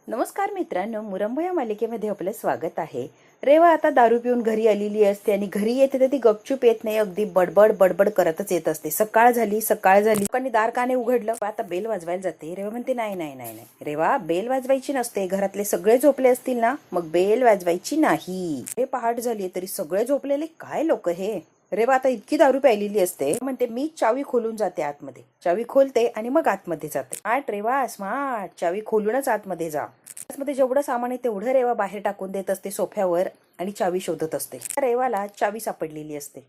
नमस्कार मित्रांनो, मुरंबा या मालिकेमध्ये आपलं स्वागत आहे. रेवा आता दारू पिऊन घरी आलेली असते आणि घरी येते तर ती गपचूप येत नाही, अगदी बडबड बडबड करतच येत असते. सकाळ झाली लोकांनी दार काने उघडलं, आता बेल वाजवायला जाते. रेवा म्हणते नाही नाही नाही नाही रेवा, बेल वाजवायची नसते. घरातले सगळे झोपले असतील ना, मग बेल वाजवायची नाही. हे पहाट झाली तरी सगळे झोपलेले, काय लोक हे. रेवा आता इतकी दारू प्यायलेली असते, म्हणते मी चावी खोलून जाते आतमध्ये. चावी खोलते आणि मग आतमध्ये जाते. Smart Reva, smart. चावी खोलूनच आतमध्ये जा. आतमध्ये जेवढं सामान आहे तेवढं रेवा बाहेर टाकून देत असते सोफ्यावर आणि चावी शोधत असते. रेवाला चावी सापडलेली असते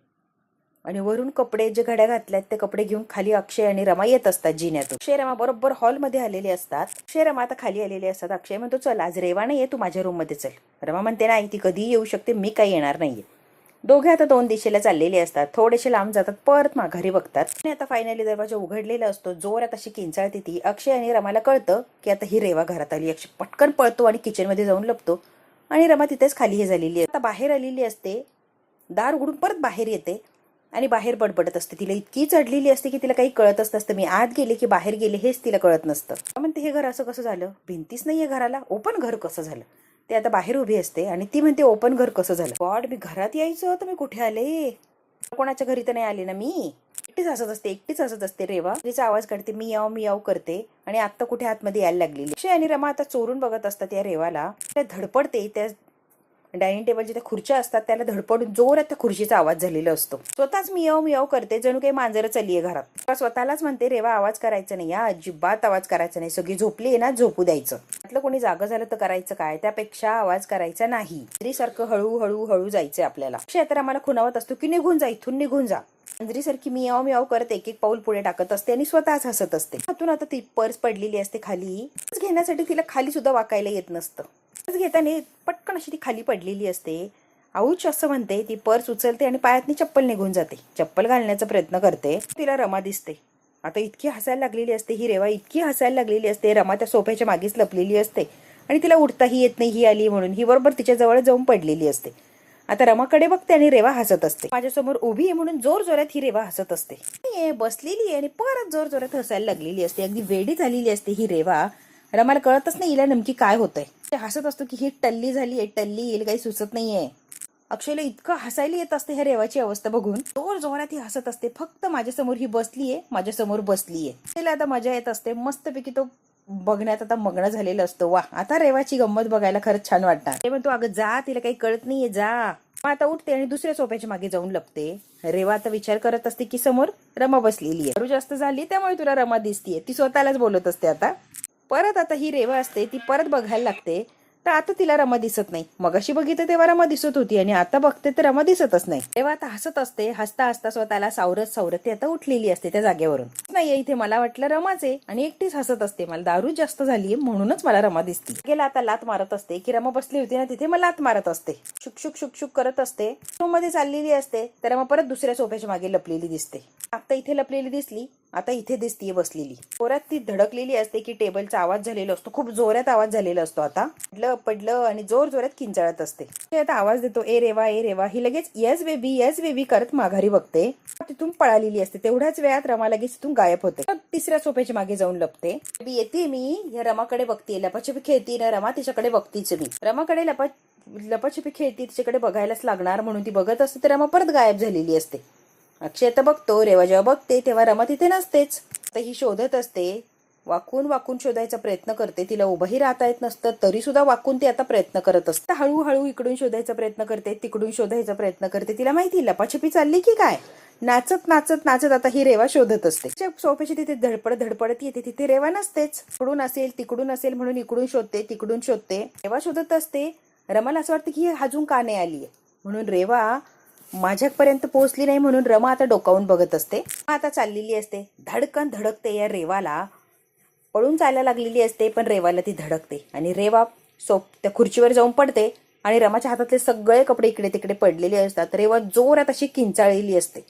आणि वरून कपडे जे घड्या घातल्यात ते कपडे घेऊन खाली अक्षय आणि रमा येत असतात जिन्यातून. अक्षय रमा बरोबर हॉलमध्ये आलेले असतात. अक्षय रमा आता खाली आलेले असतात. अक्षय म्हणतो चल आज रेवा नाही, तू माझ्या रूम मध्ये चल. रमा म्हणते नाही, ती कधी येऊ शकते, मी काही येणार नाहीये. दोघे आता दोन दिशेला चाललेले असतात. थोडेसे लांब जातात, परत माघारी बघतात आणि आता फायनली दरवाजा उघडलेला असतो. जोरात अशी किंचाळते ती. अक्षय आणि रमाला कळतं की आता ही रेवा घरात आली. अक्षय पटकन पळतो आणि किचन मध्ये जाऊन लपतो आणि रमा तिथेच खाली हे झालेली आहे. आता बाहेर आलेली असते, दार उघडून परत बाहेर येते आणि बाहेर बडबडत असते. तिला इतकी चढलेली असते की तिला काही कळतच नसतं. मी आत गेले की बाहेर गेले हेच तिला कळत नसतं. म्हणते हे घर असं कसं झालं, भिंतीच नाहीये घराला, ओपन घर कसं झालं. ते आता बाहेर उभी असते आणि ती म्हणते ओपन घर कसं झालं. गॉड, मी घरात यायचं तर मी कुठे आले, कोणाच्या घरी तर नाही आले ना मी. एकटीच हसत असते रेवा. तिचा आवाज काढते, मी याव करते आणि आता कुठे आतमध्ये यायला लागलेली. अक्षय आणि रमा आता चोरून बघत असतात या रेवाला. त्या धडपडते, त्या डायनिंग टेबलच्या त्या खुर्च्या असतात त्याला धडपडून जोरात त्या खुर्चीचा आवाज झालेला असतो. स्वतःच मियाव करते, जणू काही मांजर चाललीये घरात. स्वतःलाच म्हणते रेवा आवाज करायचा नाही, या अजिबात आवाज करायचा नाही. सगळी झोपली आहे ना, झोपू द्यायचं. म्हटलं कोणी जागं झालं तर करायचं काय, त्यापेक्षा आवाज करायचा नाही. स्त्रीसारखं हळू जायचंय आपल्याला. अक्षय तर आम्हाला खुणावत असतो की निघून जा इथून, निघून जा. मांजरीसारखी मियाव करत एक एक पाऊल पुढे टाकत असते आणि स्वतःच हसत असते. हातून आता ती पर्स पडलेली असते खाली. घेण्यासाठी तिला खाली सुद्धा वाकायला येत नसतं. घेताना पटकन अशी ती खाली पडलेली असते. आऊच असं म्हणते, ती पर्स उचलते आणि पायातनी चप्पल निघून जाते. चप्पल घालण्याचा प्रयत्न करते, तिला रमा दिसते. आता इतकी हसायला लागलेली असते ही रेवा, इतकी हसायला लागलेली असते. रमा त्या सोफ्याच्या मागेच लपलेली असते आणि तिला उठताही येत नाही ही आली म्हणून. ही बरोबर तिच्या जवळ जाऊन पडलेली असते. आता रमाकडे बघते आणि रेवा हसत असते. माझ्यासमोर उभी आहे म्हणून जोर जोरात ही रेवा हसत असते. बसलेली आहे आणि परत जोर जोरात हसायला लागलेली असते. अगदी वेडी झालेली असते ही रेवा. रमाला कळतच नाही हिला नेमकी काय होतंय. हसत असतो की ही टल्ली झाली आहे, टल्ली येईल काही सुचत नाहीये. अक्षयला इतकं हसायला येत असते ह्या रेवाची अवस्था बघून. जोर जोरात ही हसत असते. फक्त माझ्यासमोर ही बसलीये, माझ्यासमोर बसलीये. तिला आता मजा येत असते. मस्तपैकी तो बघण्यात आता मग्न झालेला असतो. वा, आता रेवाची गंमत बघायला खरंच छान वाटणार. ते म्हणतो अगं जा, तिला काही कळत नाहीये, जा. आता उठते आणि दुसऱ्या सोफ्याच्या मागे जाऊन लपते. रेवा आता विचार करत असते की समोर रमा बसलेली आहे. दारू जास्त झाली त्यामुळे तुला रमा दिसतीये, ती स्वतःलाच बोलत असते. आता परत आता ही रेवा असते, ती परत बघायला लागते तर आता तिला रमा दिसत नाही. मगाशी बघितलं तेव्हा रमा दिसत होती आणि आता बघते तर रमा दिसतच नाही. तेव्हा आता हसत असते. हसता हसता स्वतःला सावरत ती आता उठलेली असते त्या जागेवरून. नाही इथे मला वाटलं रमाच आहे आणि एकटीच हसत असते. मला दारू जास्त झालीये म्हणूनच मला रमा दिसते. गेला आता लात मारत असते की रमा बसली होती ना तिथे, मला लात मारत असते. शुक करत असते. रूम मध्ये चाललेली असते तर रमा परत दुसऱ्या सोफ्याच्या मागे लपलेली दिसते. आता इथे लपलेली दिसली, आता इथे दिसतीये बसलेली. जोरात ती धडकलेली असते की टेबलचा आवाज झालेला असतो. खूप जोरात आवाज झालेला असतो. आता पडलं आणि जोर जोरात किंचाळत असते. आता आवाज देतो, ए रेवा ए रेवा. ही लगेच येस बेबी करत माघारी बघते. तिथून पळालेली असते. तेवढ्याच वेळात रमा लगेच तिथून गायब होते. तिसऱ्या सोफ्याच्या मागे जाऊन लपते. येते मी, या रमाकडे बघते. लपाछपी खेळती ना रमा, तिच्याकडे बघतीच मी. रमाकडे लपाछपी खेळती, तिच्याकडे बघायलाच लागणार म्हणून ती बघत असते तर रमा परत गायब झालेली असते. अक्षय तर बघतो, रेवा जेव्हा बघते तेव्हा रमा तिथे नसतेच. तर ही शोधत असते. वाकून शोधायचा प्रयत्न करते. तिला उभंही राहता येत नसतं तरी सुद्धा वाकून ती आता प्रयत्न करत असते. हळूहळू इकडून शोधायचा प्रयत्न करते, तिकडून शोधायचा प्रयत्न करते. तिला माहिती लपाछपी चालली की काय. नाचत आता ही रेवा शोधत असते. सोफ्याची तिथे धडपडत येते, तिथे रेवा नसतेच. तिकडून असेल म्हणून इकडून शोधते. रेवा शोधत असते. रमाला असं वाटतं की ही अजून का नाही आलीये म्हणून. रेवा माझ्यापर्यंत पोहोचली नाही म्हणून रमा आता डोकावून बघत असते. आता चाललेली असते. धडकन धडकते या रेवाला. पळून चालायला लागलेली असते पण रेवाला ती धडकते आणि रेवा त्या खुर्चीवर जाऊन पडते आणि रमाच्या हातातले सगळे कपडे इकडे तिकडे पडलेले असतात. रेवा जोरात अशी किंचाळलेली असते.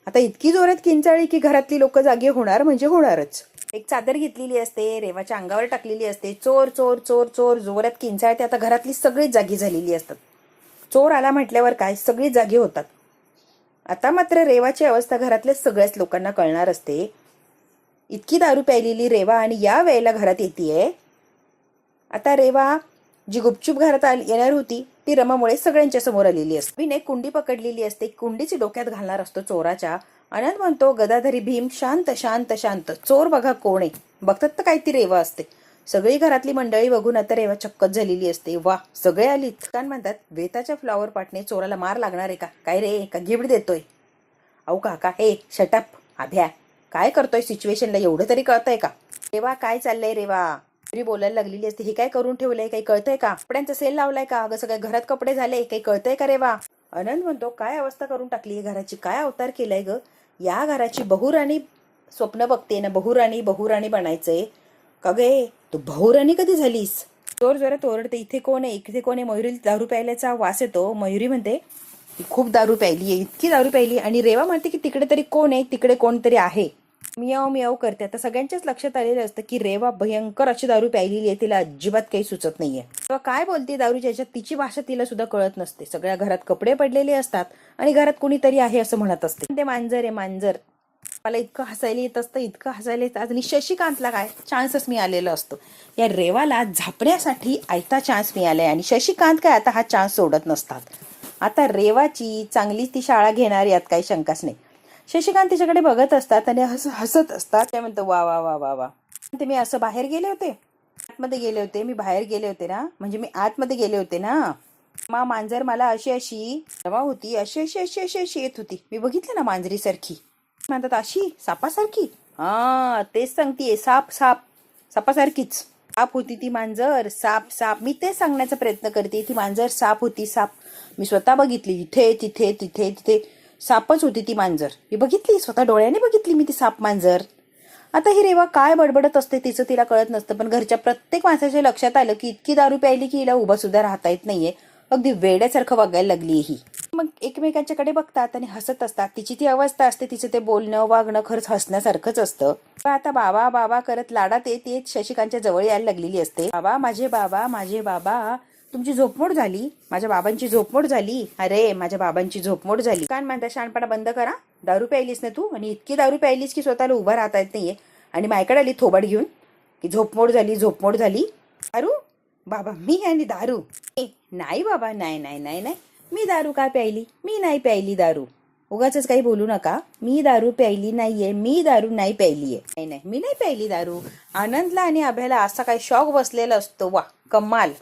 आता इतकी जोरात किंचाळी की घरातली लोक जागी होणार म्हणजे होणारच. एक चादर घेतलेली असते, रेवाच्या अंगावर टाकलेली असते. चोर जोरात किंचाळते. आता घरातली सगळी जागी झालेली असतात. चोर आला म्हटल्यावर काय सगळी जागी होतात. आता मात्र रेवाची अवस्था घरातल्या सगळ्याच लोकांना कळणार असते. इतकी दारू प्यायलेली रेवा आणि या वेळेला घरात येतेय आता रेवा जी गुपचूप घरात येणार होती ती रमामुळे सगळ्यांच्या समोर आलेली असते. विने कुंडी पकडलेली असते, कुंडीची डोक्यात घालणार असतो चोराच्या. आनंद म्हणतो गदाधरी भीम शांत शांत शांत, चोर बघा कोण आहे. बघतात तर काय ती रेवा असते. सगळी घरातली मंडळी बघून आता रेवा चक्कच झालेली असते. वा सगळे आलीत. काय म्हणतात वेताच्या फ्लॉवर पाटने चोराला मार लागणार आहे का काय रे, का गिफ्ट देतोय. अहो काका हे शटअप आभ्या, काय करतोय सिच्युएशनला एवढं तरी कळतंय का. रेवा काय चाललंय रेवा, तरी बोलायला लागलेली असते. हे काय करून ठेवलंय, काही कळतंय का, कपड्यांचा सेल लावलाय का, अगं सगळ्या घरात कपडे झाले, काही कळतंय का रेवा. आनंद म्हणतो काय अवस्था करून टाकली घराची, काय अवतार केलाय ग. या घराची बहुराणी स्वप्न बघते ना, बहुराणी बनायचंय का गे, तू बहुराणी कधी झालीस. चोर जोरात ओरडते इथे कोण आहे, इथे कोण आहे. मयुरी दारू प्यायल्याचा वास येतो. मयुरी म्हणते ती खूप दारू प्यायली आहे, इतकी दारू प्यायली. आणि रेवा म्हणते की तिकडे तरी कोण आहे, तिकडे कोणतरी आहे. मियाव मियाव करते. आता सगळ्यांच्याच लक्षात आलेलं असतं की रेवा भयंकर अशी दारू प्यायलेली आहे, तिला अजिबात काही सुचत नाहीये. तेव्हा काय बोलते दारूच्या याच्यात तिची भाषा तिला सुद्धा कळत नसते. सगळ्या घरात कपडे पडलेले असतात आणि घरात कोणीतरी आहे असं म्हणत असते. ते मांजर आहे मांजर. मला इतकं हसायला येत असतं, इतकं हसायला येत. आणि शशिकांतला काय चान्सच मिळालेला असतो. या रेवाला झापण्यासाठी आयता चान्स मिळालाय आणि शशिकांत काय आता हा चान्स सोडत नसतात. आता रेवाची चांगली ती शाळा घेणार यात काही शंकाच नाही. शशिकांत तिच्याकडे बघत असतात आणि हसत असतात. ते म्हणतं वा वा वा वा वा. ते मी असं बाहेर गेले होते, आतमध्ये गेले होते, मी बाहेर गेले होते ना, म्हणजे मी आतमध्ये गेले होते ना. मांजर मला अशी अशी रवा होती, अशी अशी अशी अशी अशी येत होती. मी बघितलं ना मांजरीसारखी. म्हणतात अशी सापासारखी. हा तेच सांगतीये, साप साप सापासारखीच. साप होती ती मांजर, साप साप. मी तेच सांगण्याचा प्रयत्न करते, ती मांजर साप होती साप. मी स्वतः बघितली, इथे तिथे तिथे तिथे सापच होती ती मांजर. मी बघितली, स्वतः डोळ्याने बघितली मी ती साप मांजर. आता ही रेवा काय बडबडत असते तिचं तिला कळत नसतं. पण घरच्या प्रत्येक माणसाच्या लक्षात आलं की इतकी दारू प्यायली की हिला उभा सुद्धा राहता येत नाहीये. अगदी वेड्यासारखं वागायला लागली ही. मग एकमेकांच्याकडे बघतात आणि हसत असतात. तिची ती अवस्था असते, तिचं ते बोलणं वागणं खरंच हसण्यासारखंच असतं. आता बाबा बाबा करत लाडात येत शशिकांतच्या जवळ यायला लागलेली असते. बाबा माझे बाबा माझे बाबा, तुमची झोपमोड झाली, माझ्या बाबांची झोपमोड झाली. अरे माझ्या बाबांची झोपमोड झाली. काय म्हणता शहाणपणा बंद करा. दारू प्यायलीस ना तू, आणि इतकी दारू प्यायलीस की स्वतःला उभा राहता येत नाहीये. आणि माझ्याकडे आली थोबाड घेऊन की झोपमोड झाली झोपमोड झाली. दारू बाबा मी आणि दारू, नाही बाबा नाही नाही नाही नाही, मी दारू काय प्यायली, मी नाही प्यायली दारू. उगाच काही बोलू नका, मी दारू प्यायली नाहीये, मी दारू नाही प्यायलीये. नाही नाही मी नाही प्यायली दारू. आनंदला आणि अभ्याला असा काही शॉक बसलेला असतो. वा कमाल.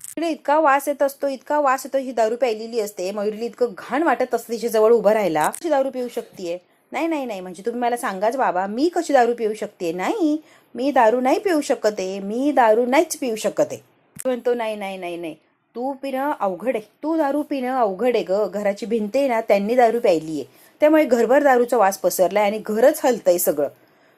तिकडे इतका वास येत असतो, इतका वास येतो. ही दारू प्यायलेली असते. मयुरीला इतकं घाण वाटत असतं तिच्या जवळ उभं राहायला. कशी दारू पिऊ शकतेय. नाही नाही नाही म्हणजे तुम्ही मला सांगाच बाबा, मी कशी दारू पिऊ शकते. नाही मी दारू नाही पिऊ शकत आहे, मी दारू नाहीच पिऊ शकत आहे. म्हणतो नाही नाही नाही नाही, तू पिणं अवघड आहे, तू दारू पिणं अवघड आहे ग. घराची भिंत आहे ना त्यांनी दारू प्यायली आहे, त्यामुळे घरभर दारूचा वास पसरलाय आणि घरच हलतंय सगळं.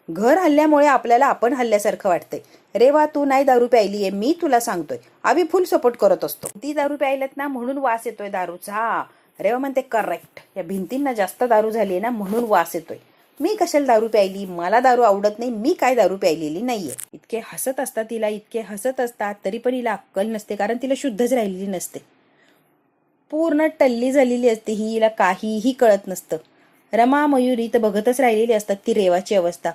घर हल्ल्यामुळे आपल्याला आपण हल्ल्यासारखं वाटतंय. रेवा तू नाही दारू प्यायली आहे, मी तुला सांगतोय. आम्ही फुल सपोर्ट करत असतो. ती दारू प्यायलात ना म्हणून वास येतोय दारूचा. रेवा म्हणते करेक्ट, या भिंतींना जास्त दारू झाली आहे ना म्हणून वास येतोय. मी कशाला दारू प्यायली, मला दारू आवडत नाही, मी काय दारू प्यायलेली नाहीये. इतके हसत असतात तिला, इतके हसत असतात तरी पण हिला अक्कल नसते, कारण तिला शुद्धच राहिलेली नसते. पूर्ण टल्ली झालेली असते ही, हिला काहीही कळत नसतं. रमा मयुरी तर बघतच राहिलेली असतात ती रेवाची अवस्था.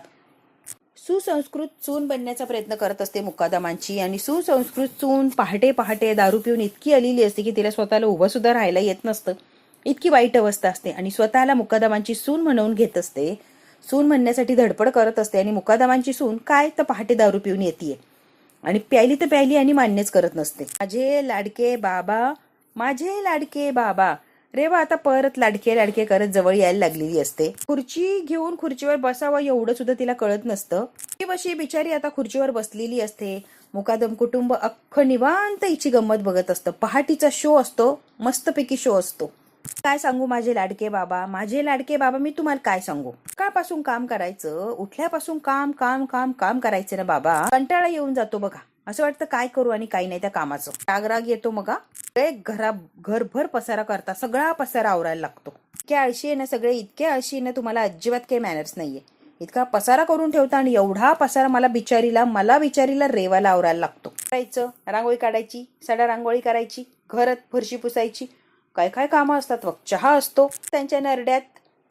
सुसंस्कृत चून बनण्याचा प्रयत्न करत असते मुक्कादमांची, आणि सुसंस्कृत चून पहाटे पहाटे दारू पिऊन इतकी आलेली असते की तिला स्वतःला उभं सुद्धा राहायला येत नसतं. इतकी वाईट अवस्था असते आणि स्वतःला मुक्कादमांची सून म्हणून घेत असते. सून म्हणण्यासाठी धडपड करत असते आणि मुक्कादमांची सून काय तर पहाटे दारू पिऊन येते आणि प्यायली तर प्यायली आणि मान्यच करत नसते. माझे लाडके बाबा, माझे लाडके बाबा. रेवा आता परत लाडके लाडके करत जवळ यायला लागलेली असते. खुर्ची घेऊन खुर्चीवर बसावं एवढं सुद्धा तिला कळत नसतं. ती बशी बिचारी आता खुर्चीवर बसलेली असते. मुकादम कुटुंब अख्खं निवांत हिची गंमत बघत असतं. पहाटीचा शो असतो, मस्तपैकी शो असतो. काय सांगू माझे लाडके बाबा, माझे लाडके बाबा, मी तुम्हाला काय सांगू. सकाळपासून काम करायचं, उठल्यापासून काम काम काम काम करायचं ना बाबा. कंटाळा येऊन जातो बघा. असं वाटतं काय करू आणि काही नाही त्या कामाचं. राग येतो मग. घरभर पसारा करता, सगळा पसारा आवरायला लागतो. इतके आळशी आहे ना सगळे, इतके आळशी आहे ना, तुम्हाला अजिबात काही मॅनर्स नाहीये. इतका पसारा करून ठेवता आणि एवढा पसारा मला बिचारीला रेवाला आवरायला लागतो. करायचं, रांगोळी काढायची, सडा रांगोळी करायची, घरात फरशी पुसायची, काय काय कामं असतात. चहा असतो त्यांच्या नरड्यात.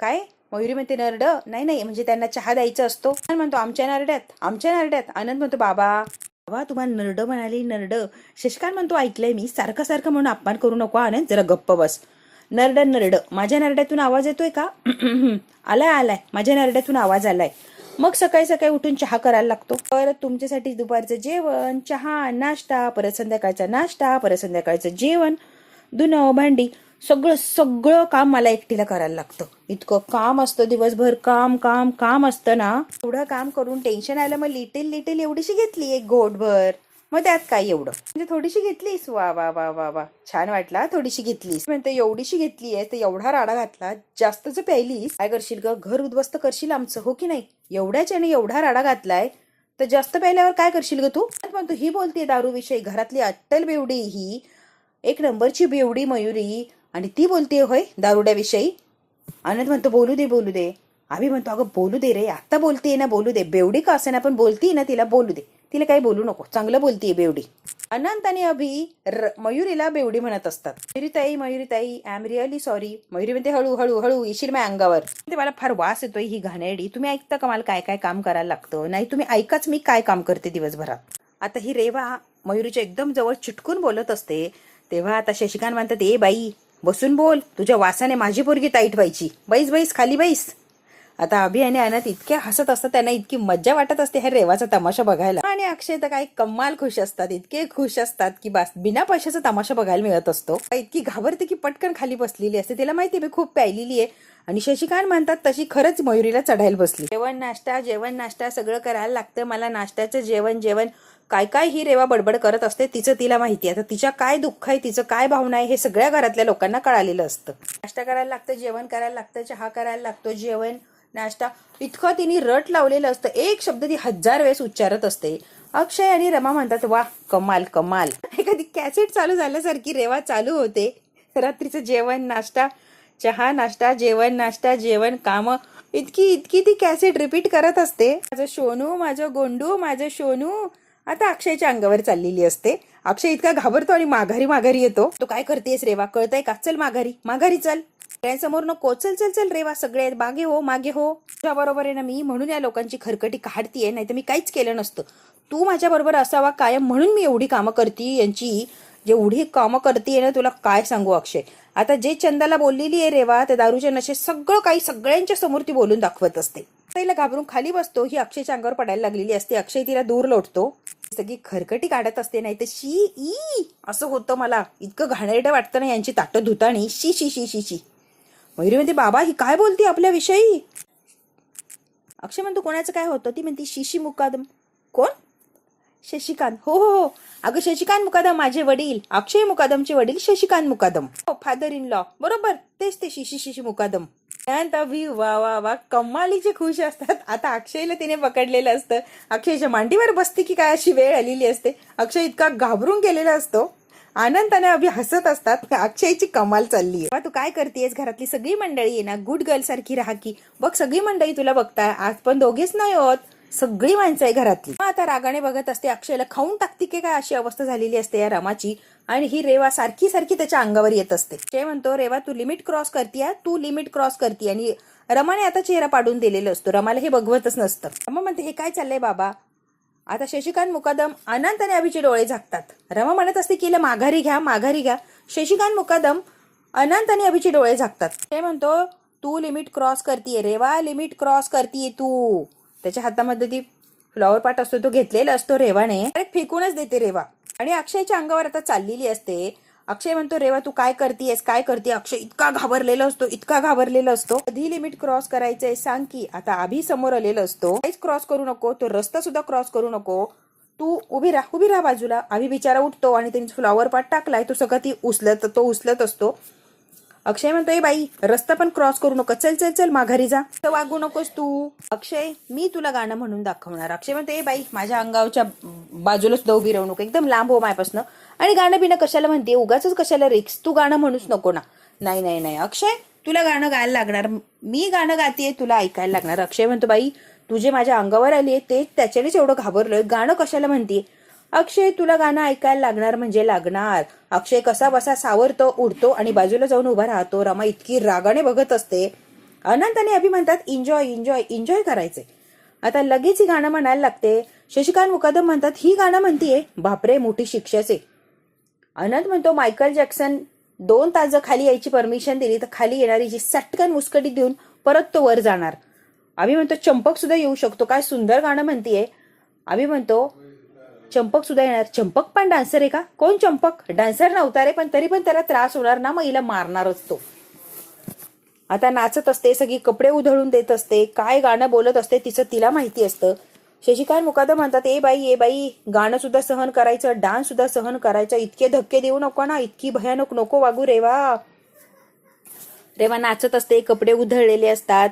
काय मयुरी म्हणते नरड नाही नाही म्हणजे त्यांना चहा द्यायचा असतो. म्हणतो आमच्या नरड्यात, आमच्या नरड्यात. आनंद म्हणतो बाबा वा तुम्हाला नरड म्हणाली, नरड. शशिकांत म्हणतो ऐकलंय मी, सारखं सारखं म्हणून अपमान करू नको आनंद, जरा गप्प बस. नरड नरड, माझ्या नरड्यातून आवाज येतोय का? आलाय, माझ्या नरड्यातून आवाज आलाय. मग सकाळी सकाळी उठून चहा करायला लागतो. परत तुमच्यासाठी दुपारचं जेवण, चहा, नाश्ता, परत संध्याकाळचा नाश्ता, परत संध्याकाळचं जेवण, धुणं, भांडी, सगळं काम मला एकटीला करायला लागतं. इतकं काम असतं, दिवसभर काम काम काम असतं ना. एवढं काम करून टेन्शन आलं. मग लिटिल एवढीशी घेतली एक घोटभर. मग त्यात काय एवढं, म्हणजे थोडीशी घेतलीस, वा वा वा वा वा, छान वाटला, थोडीशी घेतलीस. म्हणते एवढीशी घेतली आहे तर एवढा राडा घातला, जास्तच प्यायलीस, काय करशील ग, घर उद्ध्वस्त करशील आमचं, हो की नाही? एवढ्याच्याने एवढा राडा घातलाय तर जास्त प्यायल्यावर काय करशील ग तू? म्हणतो ही बोलते दारूविषयी, घरातली अट्टल बेवडी, ही एक नंबरची बेवडी मयुरी, आणि ती बोलते होय दारुड्याविषयी. आनंद म्हणतो बोलू दे. अभि म्हणतो अगं बोलू दे रे, आता बोलतीये ना, बोलू दे. बेवडी का असे ना, पण बोलतीये ना, तिला बोलू दे. तिला काही बोलू नको, चांगलं बोलतीये बेवडी. अनंत आणि अभि मयुरीला बेवडी म्हणत असतात. मयुरीताई I am really sorry. Mayuri म्हणते हळू येशील माझ्या अंगावर. ते मला फार वास येतोय ही घाणेरडी. तुम्ही ऐकता का मला काय काय काम करायला लागतं? नाही तुम्ही ऐकाच मी काय काम करते दिवसभरात. आता ही रेवा मयुरीच्या एकदम जवळ चिटकून बोलत असते. तेव्हा आता शशिकांत म्हणतात ए बाई बसून बोल, तुझ्या वासाने माझी पोरगी ताईट व्हायची. बैस खाली बैस. आता अभि आणि अनंत इतके हसत असतात, त्यांना इतकी मज्जा वाटत असते हे रेवाचा तमाशा बघायला. आणि अक्षय तर काही कमाल खुश असतात, इतके खुश असतात की बस बिना पैशाचा तमाशा बघायला मिळत असतो. इतकी घाबरते की पटकन खाली बसलेली असते. तिला माहिती मी खूप प्यायलेली आहे. आणि शशिकांत म्हणतात तशी खरंच मयुरीला चढायला बसली. जेवण नाश्ता सगळं करायला लागतं मला. नाश्त्याचं जेवण काय ही रेवा बडबड करत असते, तिचं तिला माहिती. आता तिच्या काय दुःख आहे, तिचं काय भावना आहे, हे सगळ्या घरातल्या लोकांना कळालेलं असतं. नाश्ता करायला लागतं, जेवण करायला लागतं, चहा करायला लागतो, जेवण नाश्ता, इतकं तिने रट लावलेलं असतं. एक शब्द ती 1000 वेळेस उच्चारत असते. अक्षय आणि रमा म्हणतात वा कमाल. एखादी कॅसेट चालू झाल्यासारखी रेवा चालू होते. रात्रीचं जेवण नाश्ता, चहा नाश्ता, जेवण नाश्ता, जेवण काम, इतकी ती कॅसेट रिपीट करत असते. माझं सोनू, माझं गोंडू, माझं सोनू. आता अक्षयच्या अंगावर चाललेली असते. अक्षय इतका घाबरतो आणि माघारी येतो. तो काय करतेस रेवा, कळतंय का? चल माघारी चल, समोर नको, चल रेवा, सगळे मागे हो. तुझ्या बरोबर आहे ना मी, म्हणून या लोकांची खरकटी काढतीये, नाही तर मी काहीच केलं नसतं. तू माझ्या बरोबर असावा कायम, म्हणून मी एवढी कामं करते. यांची जेवढी कामं करते ना, तुला काय सांगू अक्षय. आता जे चंदाला बोललेली आहे रेवा, त्या दारूच्या नशेत सगळं काही सगळ्यांच्या समोर ती बोलून दाखवत असते. तिला घाबरून खाली बसतो. ही अक्षयच्या अंगावर पडायला लागलेली असते. अक्षय तिला दूर लोटतो. सगळी खरकटी काढत असते. नाही तर शी असं होतं मला. इतकं घाणेरडं वाटतं ना यांची ताटं धुतानी. शी. मयुरी म्हणते बाबा ही काय बोलते आपल्याविषयी. अक्षय म्हणतो कोणाचं काय होतं? ती म्हणते शिशी मुकादम. कोण? शशिकांत. हो. अगं शशिकांत मुकादम माझे वडील, अक्षय मुकादमचे वडील शशिकांत मुकादम, फादर इन लॉ. बरोबर तेच ते शिशी मुकादम. अभि वा कमालीचे खुश असतात. आता अक्षयला तिने पकडलेलं असतं. अक्षयच्या मांडीवर बसते की काय अशी वेळ आलेली असते. अक्षय इतका घाबरून गेलेला असतो. आनंद आणि अभि हसत असतात. अक्षयची कमाल चालली आहे. तू काय करतेस? घरातली सगळी मंडळी आहे ना, गुड गर्ल सारखी राहा की. बघ सगळी मंडळी तुला बघताय. आज पण दोघेच नाही होत, सगळी माणसं आहे घरातली. आता रागाने बघत असते. अक्षयला खाऊन टाकते की काय अशी अवस्था झालेली असते या रमाची. आणि ही रेवा सारखी त्याच्या अंगावर येत असते. ते म्हणतो रेवा तू लिमिट क्रॉस करते. आणि रमाने आता चेहरा पाडून दिलेला असतो. रमाला हे बघवतच नसतं. रमा म्हणते हे काय चाललंय बाबा. आता शशिकांत मुकादम अनंत आणि अभिचे डोळे झाकतात. रमा म्हणत असते की माघारी घ्या. शशिकांत मुकादम अनंत आणि अभिचे डोळे झाकतात. ते म्हणतो तू लिमिट क्रॉस करतीये रेवा, लिमिट क्रॉस करतीये तू. त्याच्या हातामध्ये ती फ्लॉवर पाट असतो, तो घेतलेला असतो रेवाने. फेकूनच देते रेवा. आणि अक्षयच्या अंगावर आता चाललेली असते. अक्षय म्हणतो रेवा तू काय करतेस? अक्षय इतका घाबरलेला असतो. कधी लिमिट क्रॉस करायचंय सांग की. आता अभि समोर आलेला असतो. काहीच क्रॉस करू नको, तो रस्ता सुद्धा क्रॉस करू नको. तू उभी राहा बाजूला. अभि बिचारा उठतो आणि त्यांनी फ्लॉवर पाट टाकलाय, तो सगळं ती उचलत असतो. अक्षय म्हणतो बाई रस्ता पण क्रॉस करू नको, चल माघारी जा, वागू नकोस तू. अक्षय मी तुला गाणं म्हणून दाखवणार. अक्षय म्हणतो बाई माझ्या अंगावच्या बाजूला सुद्धा उभी राहू नको, एकदम लांब हो मायापासून. आणि गाणं बिणं कशाला म्हणते, उगाच कशाला रिक्स, तू गाणं म्हणूच नको ना. नाही अक्षय तुला गाणं गायला लागणार, मी गाणं गातेय तुला ऐकायला लागणार. अक्षय म्हणतो बाई तुझे माझ्या अंगावर आली ते त्याच्यानेच एवढं घाबरलोय, गाणं कशाला म्हणते. अक्षय तुला गाणं ऐकायला लागणार म्हणजे लागणार. अक्षय कसा बसा सावरतो, उडतो आणि बाजूला जाऊन उभा राहतो. रमा इतकी रागाने बघत असते. अनंत आणि अभि म्हणतात एन्जॉय करायचे. आता लगेच ही गाणं म्हणायला लागते. शशिकांत मुकादम म्हणतात ही गाणं म्हणतीये, बापरे मोठी शिक्षाचे. अनंत म्हणतो मायकल जॅक्सन 2 तास जर खाली यायची परमिशन दिली तर खाली येणारी जी सटकन मुस्कटी देऊन परत तो वर जाणार. आम्ही म्हणतो चंपक सुद्धा येऊ शकतो, काय सुंदर गाणं म्हणतीये. आम्ही म्हणतो चंपक सुद्धा येणार. चंपक पण डान्सर आहे का? कोण चंपक? डान्सर नव्हता रे, पण तरी पण त्याला त्रास होणार ना, मग हिला मारणारच तो. आता नाचत असते, सगळी कपडे उधळून देत असते, काय गाणं बोलत असते तिचं तिला माहिती असतं. शशिकांत मुकादम म्हणतात ए बाई गाणं सुद्धा सहन करायचं, डान्स सुद्धा सहन करायचं, इतके धक्के देऊ नको ना, इतकी भयानक नको वागू रेवा. रेवा नाचत असते, कपडे उधळलेले असतात.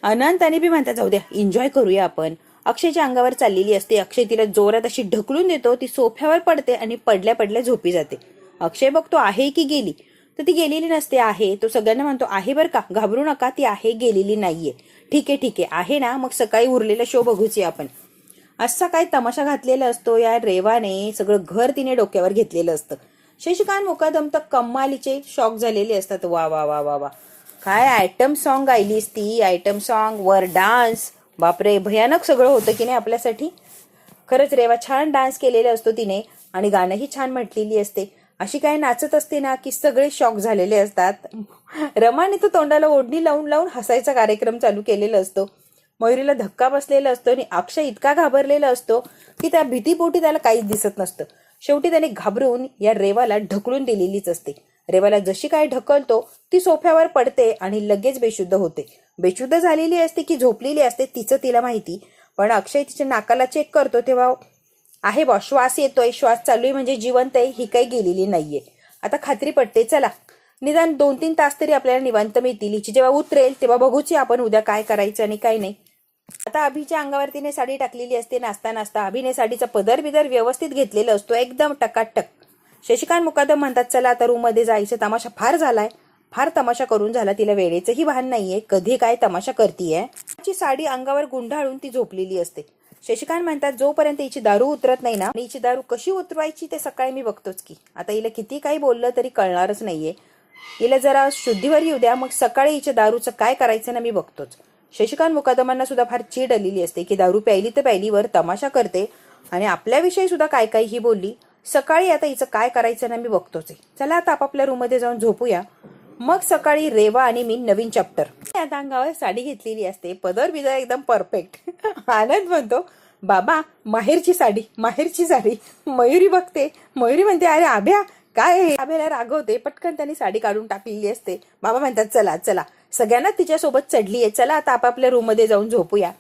अनंत आणि बी म्हणतात जाऊ द्या एन्जॉय करूया आपण. अक्षयच्या अंगावर चाललेली असते, अक्षय तिला जोरात अशी ढकलून देतो, ती सोफ्यावर पडते आणि पडल्या पडल्या झोपी जाते. अक्षय बघतो आहे की गेली, तर ती गेलेली नसते, आहे. तो सगळ्यांना म्हणतो आहे बरं का, घाबरू नका, ती आहे, गेलेली नाहीये. ठीक आहे आहे ना, मग सकाळी उरलेला शो बघूची आपण. असा काय तमाशा घातलेला असतो या रेवाने, सगळं घर तिने डोक्यावर घेतलेलं असतं. शशिकांत मुकादम तर कमालीचे शॉक झालेले असतात. वा वा वा वा वा, काय आयटम सॉन्ग गायलीस ती, आयटम सॉन्ग वर डान्स, बापरे भयानक सगळं होतं की नाही आपल्यासाठी. खरंच रेवा छान डान्स केलेला असतो तिने आणि गाणंही छान म्हटलेली असते. अशी काय नाचत असते ना की सगळे शॉक झालेले असतात. रमाने तर तोंडाला ओढणी लावून लावून हसायचा कार्यक्रम चालू केलेला असतो. मयुरीला धक्का बसलेला असतो आणि अक्षय इतका घाबरलेला असतो की त्या भीतीपोटी त्याला काहीच दिसत नसतं. शेवटी त्याने घाबरून या रेवाला ढकलून दिलेलीच असते. रेवाला जशी काय ढकलतो ती सोफ्यावर पडते आणि लगेच बेशुद्ध होते. बेशुद्ध झालेली असते की झोपलेली असते तिचं तिला माहिती. पण अक्षय तिच्या नाकाला चेक करतो तेव्हा आहे बा, श्वास येतोय, श्वास चालू आहे म्हणजे जिवंत आहे, ही काही गेलेली नाहीये. आता खात्री पडते, चला निदान 2-3 तास तरी आपल्याला निवांत मिळतील. हिची जेव्हा उतरेल तेव्हा बघूची आपण उद्या काय करायचं आणि काय नाही. आता अभिच्या अंगावर तिने साडी टाकलेली असते. नाचता नाचता अभिने साडीचा पदर बिदर व्यवस्थित घेतलेला असतो, एकदम टकाटक. शशिकांत मुकादम म्हणतात चला आता रूम मध्ये जायचं, तमाशा फार झालाय, फार तमाशा करून झाला, तिला वेळेचंही भान नाहीये, कधी काय तमाशा करतीये. तिची साडी अंगावर गुंडाळून ती झोपलेली असते. शशिकांत म्हणतात जोपर्यंत हिची दारू उतरत नाही ना, हिची दारू कशी उतरवायची ते सकाळी मी बघतोच की. आता हिला किती काही बोललं तरी कळणारच नाहीये. हिला जरा शुद्धीवर येऊ द्या, मग सकाळी हिच्या दारूचं काय करायचं ना मी बघतोच. शशिकांत मुकादमांना सुद्धा फार चीड आलेली असते की दारू प्यायली तर प्यायली, वर तमाशा करते आणि आपल्याविषयी सुद्धा काय काय ही बोलली. सकाळी आता हिचं काय करायचं ना मी बघतोच आहे. चला आता आपापल्या रूम मध्ये जाऊन झोपूया, मग सकाळी रेवा आणि मी नवीन चॅप्टर. आता अंगावर साडी घेतलेली असते, पदर बिदर एकदम परफेक्ट. आनंद म्हणतो बाबा माहेरची साडी, माहेरची साडी. मयुरी बघते, मयुरी म्हणते अरे आभ्या काय. आभ्याला रागवते, पटकन त्यांनी साडी काढून टाकलेली असते. बाबा म्हणतात चला चला, सगळ्यांना तिच्यासोबत चढली आहे, चला आता आपापल्या रूम मध्ये जाऊन झोपूया.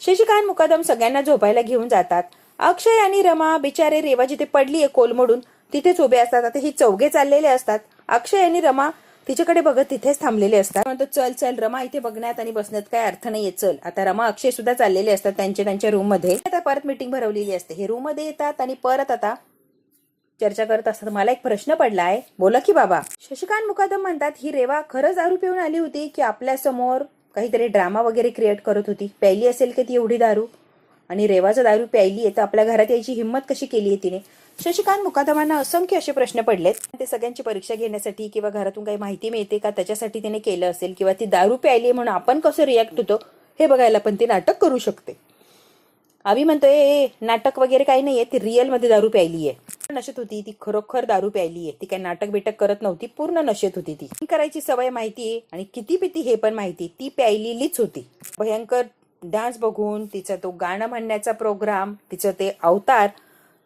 शशिकांत मुकादम सगळ्यांना झोपायला घेऊन जातात. अक्षय आणि रमा बिचारे रेवा जिथे पडली आहे कोलमडून तिथेच उभे असतात. आता ही चौघे चाललेले असतात. अक्षय आणि रमा तिच्याकडे बघत तिथेच थांबलेले असतात. म्हणतो चल चल रमा, इथे बघण्यात आणि बसण्यात काय अर्थ नाहीये, चल. आता रमा अक्षय सुद्धा चाललेले असतात त्यांच्या रूम मध्ये. आता परत मीटिंग भरवलेली असते. हे रूम मध्ये येतात आणि परत आता चर्चा करत असतात. मला एक प्रश्न पडलाय, बोला की बाबा. शशिकांत मुकादम म्हणतात ही रेवा खरंच दारू पिऊन आली होती की आपल्या समोर काहीतरी ड्रामा वगैरे क्रिएट करत होती? प्यायली असेल की ती एवढी दारू, आणि रेवाचा दारू प्यायली आहे तर आपल्या घरात यायची हिंमत कशी केली आहे तिने? शशिकांत मुकादमांना असंख्य असे प्रश्न पडलेत. ते सगळ्यांची परीक्षा घेण्यासाठी किंवा घरातून काही माहिती मिळते का त्याच्यासाठी तिने केलं असेल, किंवा ती दारू प्यायली म्हणून आपण कसं रिॲक्ट होतो हे बघायला पण ती नाटक करू शकते. आम्ही म्हणतोय नाटक वगैरे काही नाहीये, ती रिअल मध्ये दारू प्यायली आहे, नशेत होती ती, खरोखर दारू प्यायली आहे ती, काही नाटक बिटक करत नव्हती, पूर्ण नशेत होती ती. करायची सवय माहितीये आणि किती पिती हे पण माहिती, ती प्यायलेलीच होती. भयंकर डान्स बघून तिचा तो गाणं म्हणण्याचा प्रोग्राम, तिचं ते अवतार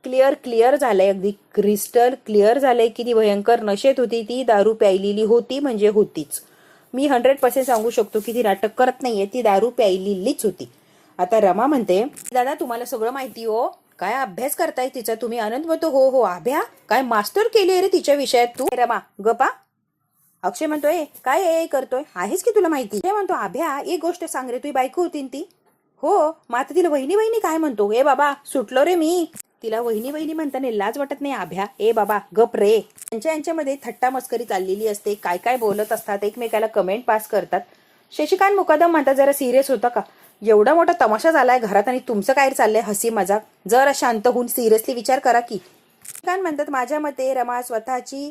क्लिअर झालंय, अगदी क्रिस्टल क्लिअर झालंय की ती भयंकर नशेत होती, ती दारू प्यायलेली होती म्हणजे होतीच. मी 100% सांगू शकतो की ती नाटक करत नाहीये, ती दारू प्यायलेलीच होती. आता रमा म्हणते दादा तुम्हाला सगळं माहिती हो, काय अभ्यास करताय तिचा तुम्ही? आनंद म्हणतो हो हो अभ्या, काय मास्टर केली रे तिच्या विषयात तू? रमा गपा. अक्षय म्हणतोय काय करतोय, आहेच की तुला माहिती. ते म्हणतो अभ्या एक गोष्ट सांग रे, तुझी बायको होती ती? हो. मग आता तिला वहिनी वहिनी काय म्हणतो? ए बाबा सुटलो रे मी. तिला वहिनी वहिनी म्हणताना लाज वाटत नाही अभ्या? ए बाबा गप रे. यांच्यामध्ये थट्टा मस्करी चाललेली असते, काय काय बोलत असतात, एकमेकाला कमेंट पास करतात. शशिकांत मुकादम म्हणतात जरा सिरियस होता का? एवढा मोठा तमाशा झालाय घरात आणि तुमचं काय चाललंय हसी मजाक, जरा शांत होऊन सिरियसली विचार करा की. शशिकांत म्हणतात माझ्या मते रमा स्वतःची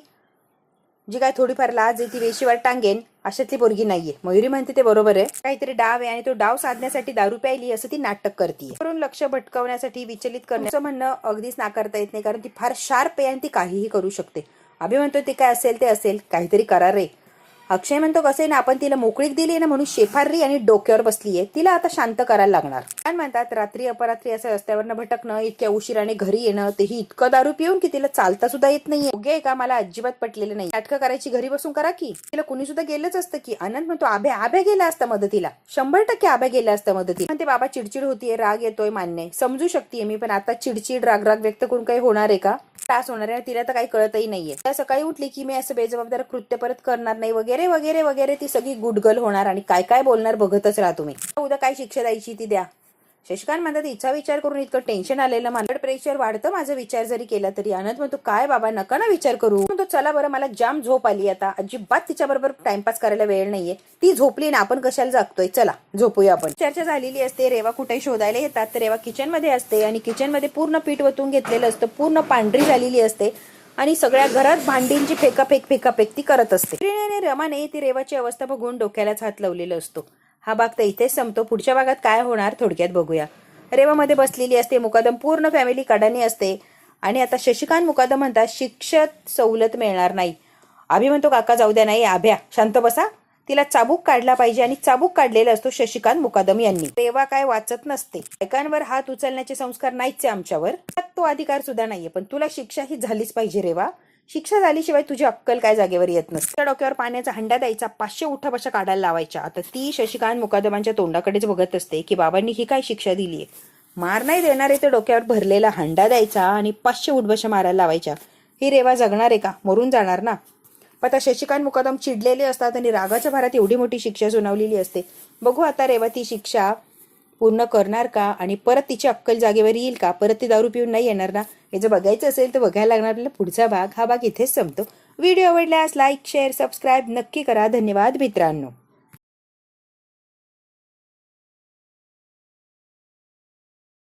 जी काय थोडीफार लाज आहे ती वेशीवर टांगेन अशातली पोरगी नाहीये. मयुरी म्हणते ते बरोबर आहे. काहीतरी डाव आहे आणि तो डाव साधण्यासाठी दारू प्यायली असं ती नाटक करते. करून लक्ष भटकवण्यासाठी विचलित करण्याचं म्हणणं अगदीच नाकारता येत नाही, कारण ती फार शार्प आहे आणि ती काहीही करू शकते. अभि म्हणतो ते काय असेल ते असेल, काहीतरी करा रे. अक्षय म्हणतो कसे ना आपण तिला मोकळीक दिली ना म्हणून शेफारली आणि डोक्यावर बसलीये, तिला आता शांत करायला लागणार. आणि म्हणतात रात्री अपरात्री असं रस्त्यावरनं भटकणं, इतक्या उशिराने घरी येणं, तेही इतकं दारू पिऊन की तिला चालता सुद्धा येत नाहीये. योग्य आहे का? मला अजिबात पटलेलं नाही. नाटकं करायची घरी बसून करा की. तिला कुणी सुद्धा गेलंच असतं की. आनंद म्हणतो आभ्या गेला असता मदतीला, 100% आभ्या गेला असता मदतीला. म्हणते बाबा चिडचिड होतीये, राग येतोय, मान्य समजू शकते मी, पण आता चिडचिड राग व्यक्त करून काही होणार आहे का? त्रास होणार आहे. तिला तर काही कळतही नाहीये. त्या सकाळी उठली की मी असं बेजबाबदार कृत्य परत करणार नाही वगैरे वगैरे वगैरे ती सगळी गुडगल होणार आणि काय काय बोलणार बघतच राहा तुम्ही. उद्या काय शिक्षा द्यायची ती द्या. शशिकांत म्हणतात हिचा विचार करून इतकं टेन्शन आलेलं, मला प्रेशर वाढतं माझा विचार जरी केला तरी. आनंद म्हणतो काय बाबा नका ना विचार करू. म्हणतो चला बरं मला जाम झोप आली, आता अजिबात तिच्या बरोबर टाइमपास करायला वेळ नाहीये. ती झोपली ना आपण कशाला जागतोय, चला झोपूया आपण. चर्चा झालेली असते. रेवा कुठे शोधायला येतात तर रेवा किचन मध्ये असते आणि किचन मध्ये पूर्ण पीठ वतून घेतलेलं असतं, पूर्ण पांढरी झालेली असते आणि सगळ्या घरात भांडींची फेकाफेक ती करत असते. रमाने ती रेवाची अवस्था बघून डोक्यालाच हात लावलेला असतो. हा भाग तर इथेच संपतो. पुढच्या भागात काय होणार थोडक्यात बघूया. रेवामध्ये बसलेली असते मुकादम, पूर्ण फॅमिली कडानी असते आणि आता शशिकांत मुकादम म्हणतात शिक्षक सवलत मिळणार नाही. अभि म्हणतो काका जाऊ द्या, नाही आभ्या शांत बसा, तिला चाबूक काढला पाहिजे आणि चाबूक काढलेला असतो शशिकांत मुकादम यांनी. रेवा काय वाचत नसते. बायकांवर हात उचलण्याचे संस्कार नाहीच आमच्यावर, तो अधिकार सुद्धा नाहीये, पण तुला शिक्षा ही झालीच पाहिजे रेवा. शिक्षा झाल्याशिवाय तुझी अक्कल काय जागेवर येत नसते. त्या डोक्यावर पाण्याचा हंडा द्यायचा, 500 उठाबशा काढायला लावायच्या. आता ती शशिकांत मुकादमांच्या तोंडाकडेच बघत असते की बाबांनी ही काय शिक्षा दिलीये. मार नाही देणारे ते डोक्यावर भरलेला हंडा द्यायचा आणि 500 उठबशा मारायला लावायच्या. ही रेवा जगणार आहे का? मरून जाणार ना. आता शशिकांत मुकादम चिडलेले असतात आणि रागाच्या भरात एवढी मोठी शिक्षा सुनावलेली असते. बघू आता रेवा ती शिक्षा पूर्ण करणार का आणि परत तिची अक्कल जागेवर येईल का, परत ती दारू पिऊन नाही येणार ना. हे जर बघायचं असेल तर बघायला लागणार आपल्याला पुढचा भाग. हा भाग इथेच संपतो. व्हिडिओ आवडल्यास लाईक शेअर सबस्क्राईब नक्की करा. धन्यवाद मित्रांनो.